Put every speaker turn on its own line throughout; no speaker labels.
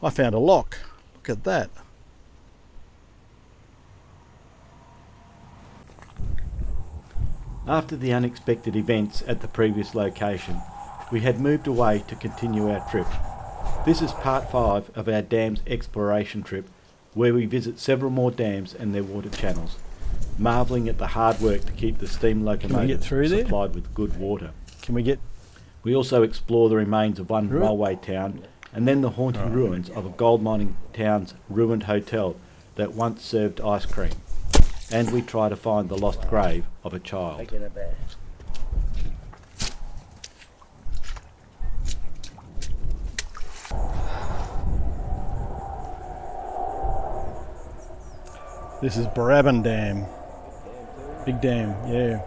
I found a lock. Look at that. After the unexpected events at the previous location, we had moved away to continue our trip. This is part 5 of our dams exploration trip, where we visit several more dams and their water channels, marvelling at the hard work to keep the steam locomotives supplied with good water. We also explore the remains of one railway town and then the haunting ruins of a gold mining town's ruined hotel that once served ice cream. And we try to find the lost grave of a child. This is Barabendam. Big dam, yeah.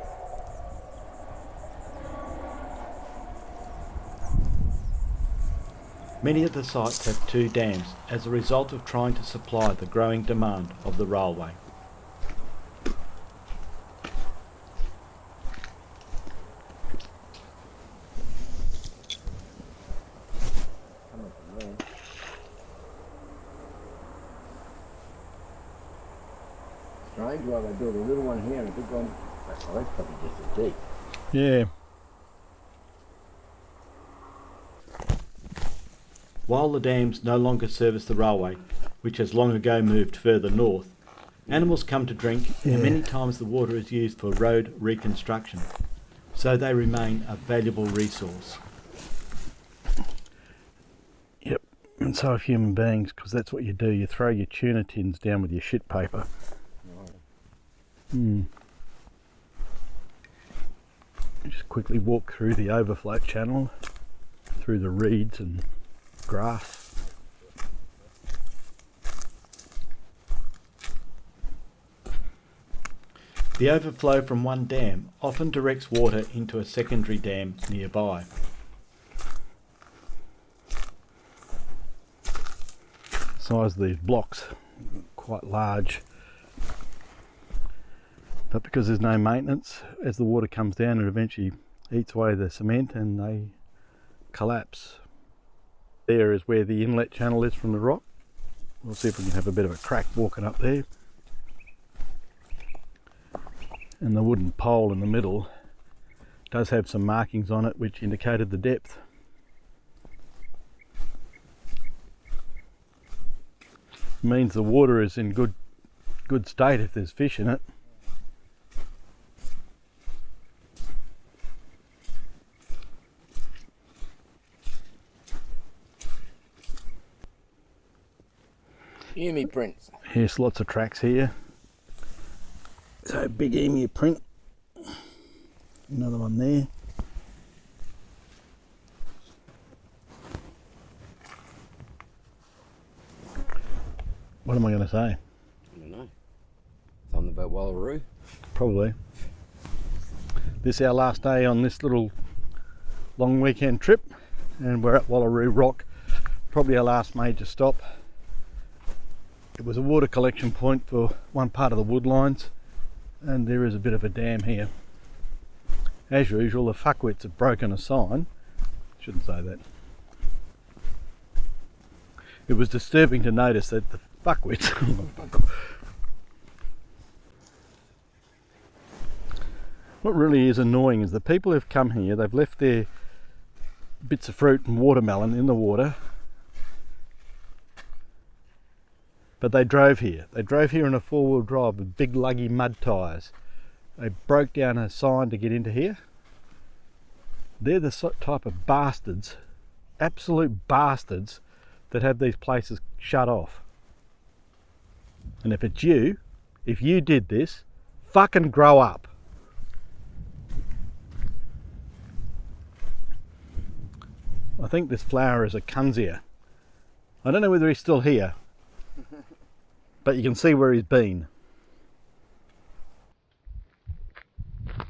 Many of the sites have 2 dams as a result of trying to supply the growing demand of the railway.
Strange why they build a little one here and a big one. Oh, that's probably just as deep.
Yeah. While the dams no longer service the railway, which has long ago moved further north, animals come to drink and many times the water is used for road reconstruction, so they remain a valuable resource. Yep, and so have human beings, because that's what you do, you throw your tuna tins down with your shit paper. Just quickly walk through the overflow channel, through the reeds and grass. The overflow from one dam often directs water into a secondary dam nearby. The size of these blocks, quite large. But because there's no maintenance, as the water comes down it eventually eats away the cement and they collapse. There is where the inlet channel is from the rock. We'll see if we can have a bit of a crack walking up there. And the wooden pole in the middle does have some markings on it which indicated the depth. It means the water is in good state if there's fish in it.
Emu prints.
Here's lots of tracks here. So big emu print. Another one there. What am I going to say?
I don't know. Something about Wallaroo?
Probably. This is our last day on this little long weekend trip, and we're at Wallaroo Rock, probably our last major stop. It was a water collection point for one part of the woodlines, and there is a bit of a dam here. As usual, the fuckwits have broken a sign. Shouldn't say that. It was disturbing to notice that the fuckwits what really is annoying is the people who've come here, they've left their bits of fruit and watermelon in the water, but they drove here. They drove here in a 4-wheel drive with big luggy mud tyres. They broke down a sign to get into here. They're the type of bastards, absolute bastards, that have these places shut off. And if it's you, if you did this, fucking grow up. I think this flower is a Kunzia. I don't know whether he's still here, but you can see where he's been.
I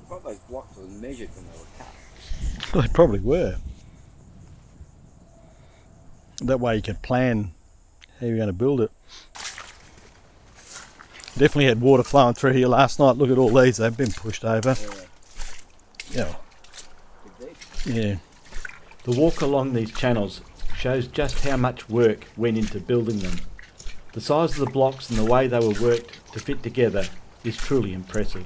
thought those blocks were measured when they were cut.
Well, they probably were. That way you can plan how you're going to build it. Definitely had water flowing through here last night. Look at all these, they've been pushed over.
Yeah.
Yeah. Yeah. The walk along these channels shows just how much work went into building them. The size of the blocks and the way they were worked to fit together is truly impressive.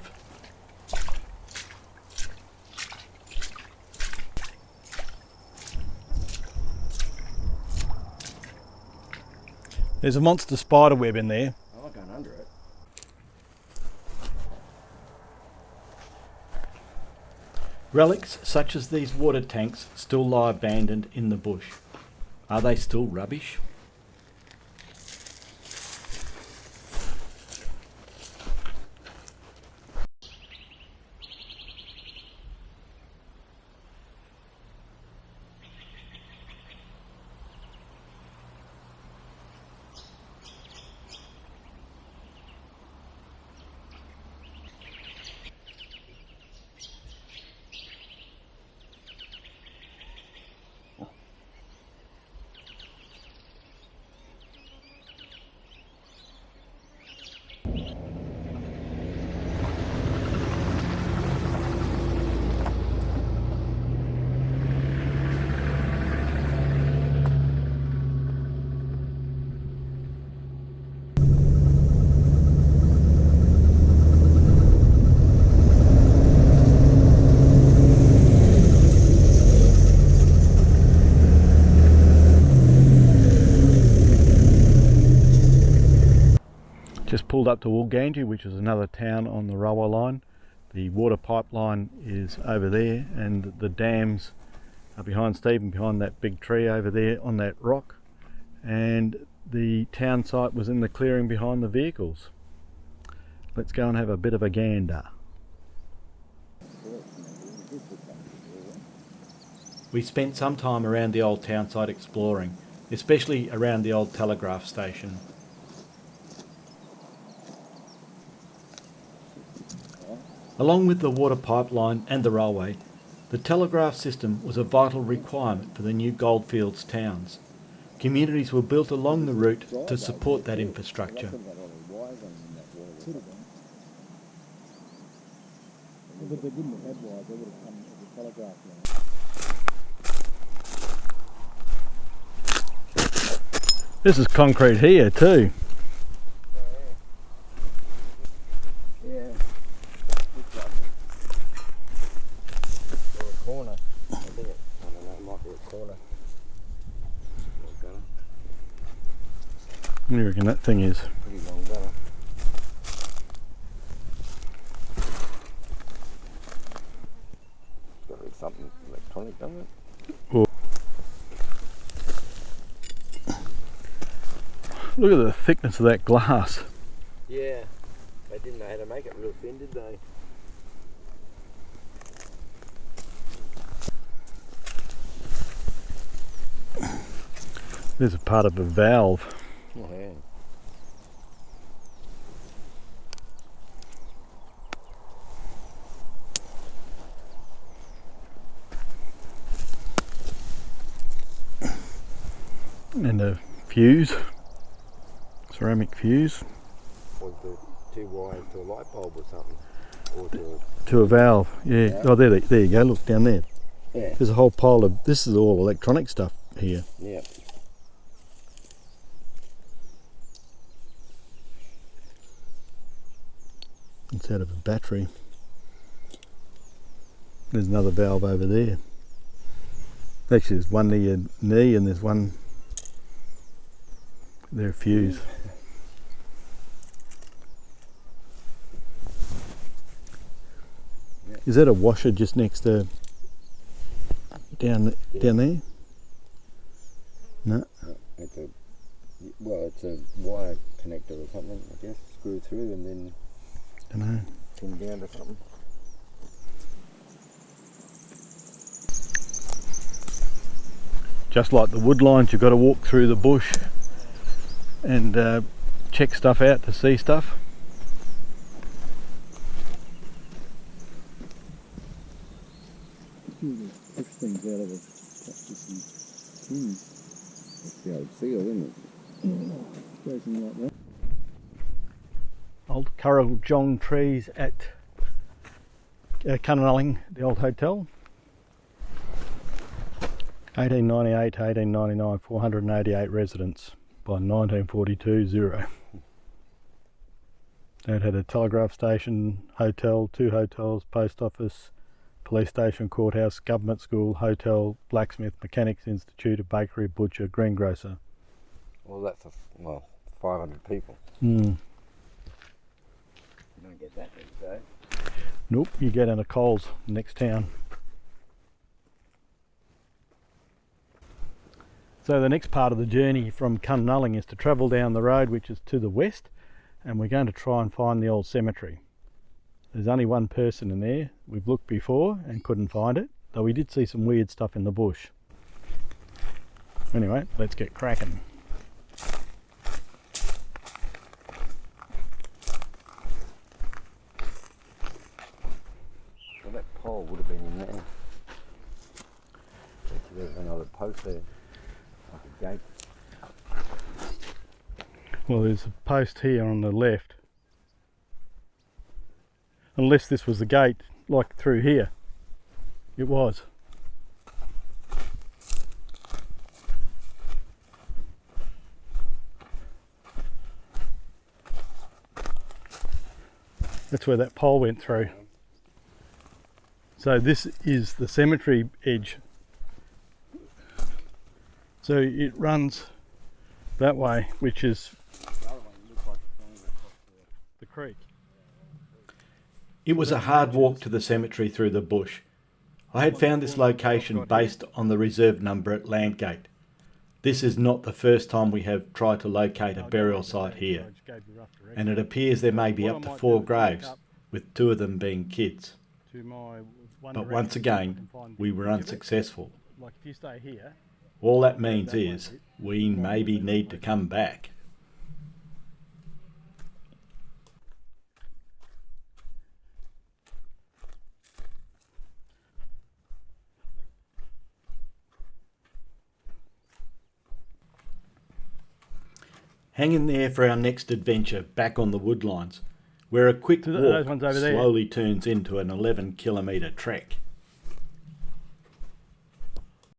There's a monster spider web in there.
I like going under it.
Relics such as these water tanks still lie abandoned in the bush. Are they still rubbish?
Just pulled up to Woolgandji, which is another town on the railway line. The water pipeline is over there, and the dams are behind Stephen, behind that big tree over there on that rock. And the town site was in the clearing behind the vehicles. Let's go and have a bit of a gander.
We spent some time around the old town site exploring, especially around the old Telegraph station. Along with the water pipeline and the railway, the telegraph system was a vital requirement for the new goldfields towns. Communities were built along the route to support that infrastructure.
This is concrete here too. What do you reckon that thing is?
Pretty long gutter. Got to be something electronic, doesn't it?
Oh. Look at the thickness of that glass.
Yeah, they didn't know how to make it real thin, did they?
There's a part of a valve.
Oh, yeah.
And a fuse, ceramic fuse.
Was the two wires to a light bulb or something? Or
To a valve, yeah.
Yeah.
Oh, there you go, look down there.
yeah.
There's a whole pile of, this is all electronic stuff here.
Yeah.
It's out of a battery. There's another valve over there. Actually, there's one near your knee and there's one there, a fuse.
Yeah.
Is that a washer just next to down there? No.
It's a, well, it's a wire connector or something, I guess. Screw through and then
Don't know.
pin down to something.
Just like the wood lines, you've got to walk through the bush and check stuff out to see stuff.
Push things out of the plastic and tins. That's the old seal, isn't it? Goes in like that.
Old Currajong trees at Cunnelling, the old hotel. 1898 to 1899, 488 residents. By 1942, 0. It had a telegraph station, hotel, 2 hotels, post office, police station, courthouse, government school, hotel, blacksmith, mechanics institute, a bakery, butcher, greengrocer.
Well, that's 500 people.
Mm.
You don't get that these days.
Nope, you get into Coles, next town. So the next part of the journey from Cunnelling is to travel down the road which is to the west, and we're going to try and find the old cemetery. There's only one person in there. We've looked before and couldn't find it, though we did see some weird stuff in the bush. Anyway, let's get cracking.
Well, that pole would have been in there. There's another post there, like a gate.
Well, there's a post here on the left. Unless this was the gate, like through here. It was. That's where that pole went through. So this is the cemetery edge. So it runs that way, which is the creek.
It was a hard walk to the cemetery through the bush. I had found this location based on the reserve number at Landgate. This is not the first time we have tried to locate a burial site here, and it appears there may be up to 4 graves, with 2 of them being kids. But once again, we were unsuccessful.
Like if you stay here,
all that means is we maybe need to come back. Hang in there for our next adventure back on the woodlines, where a quick walk slowly turns into an 11-kilometre trek.